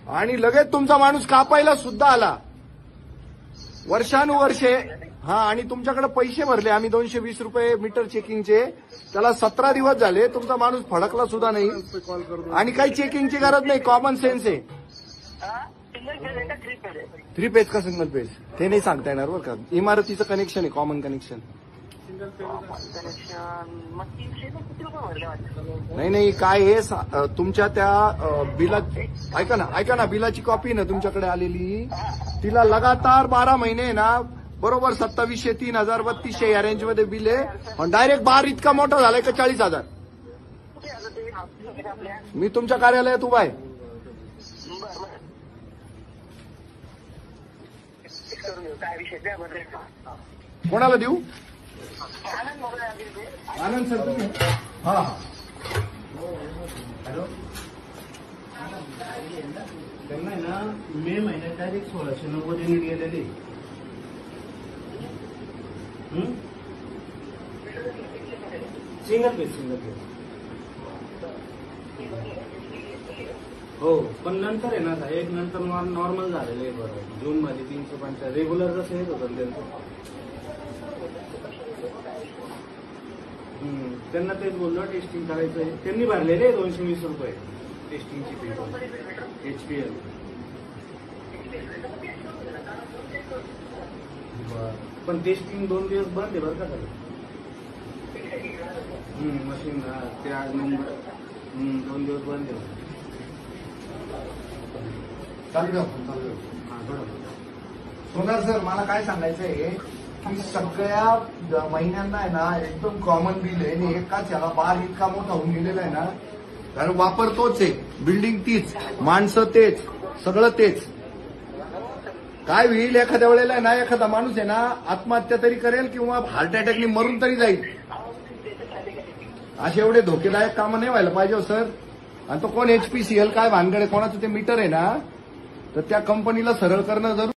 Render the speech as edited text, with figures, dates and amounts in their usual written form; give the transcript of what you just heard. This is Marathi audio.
आणि लगेच तुमचा माणूस कापायला सुद्धा आला वर्षानुवर्षे. हा, आणि तुमच्याकडे पैसे भरले आम्ही 220 रुपये मीटर चेकिंगचे, त्याला 17 दिवस झाले, तुमचा माणूस फडकला सुद्धा नाही आणि काही चेकिंगची गरज नाही. कॉमन सेन्स आहे. 3 पेज का सिंगल पेज ते नाही सांगता येणार बरं का. इमारतीचं कनेक्शन आहे, कॉमन कनेक्शन. नाही काय हे तुमच्या त्या बिलात ऐका ना बिलाची कॉपी ना तुमच्याकडे आलेली, तिला लगातार 12 महिने ना बरोबर 2700, 3000, 3200 या रेंजमध्ये बिल आहे. आणि डायरेक्ट बार इतका मोठा झालाय का 40,000. मी तुमच्या कार्यालयात उभा आहे. कोणाला देऊ? आनंद सर तुम्ही? हा हॅलो. त्यांना ना मे महिन्यात डायरेक्ट 1690 युनिट गेलेले. सिंगल पेज हो, पण नंतर आहे ना साहेब, नंतर नॉर्मल झालेलं आहे. बरोबर जून मध्ये 350 रेग्युलर जसं येत होतं त्यांचं. त्यांना तेच बोललो टेस्टिंग करायचं. त्यांनी भरलेले 220 रुपये टेस्टिंगची फी HPL. पण टेस्टिंग 2 दिवस बंद आहे बरं का सगळं. मशीन त्या नंबर 2 दिवस बंद आहे. सोनार सर, मला काय सांगायचं आहे की सगळ्या महिन्यांना आहे ना एकदम कॉमन बिल आहे आणि एकाच याला बार इतका मोठा होऊन गेलेला आहे ना, कारण वापर तोच आहे, बिल्डिंग तीच, माणसं तेच, सगळं तेच. काय होईल एखाद्या वेळेला आहे ना, एखादा माणूस आहे ना आत्महत्या तरी करेल किंवा हार्ट अटॅकने मरून तरी जाईल. असे एवढे धोकेदायक कामं नाही व्हायला पाहिजे हो सर. आणि तो कोण HPCL काय भानगड आहे, कोणाचं ते मीटर आहे ना, तर त्या कंपनीला सरळ करणं जरूर.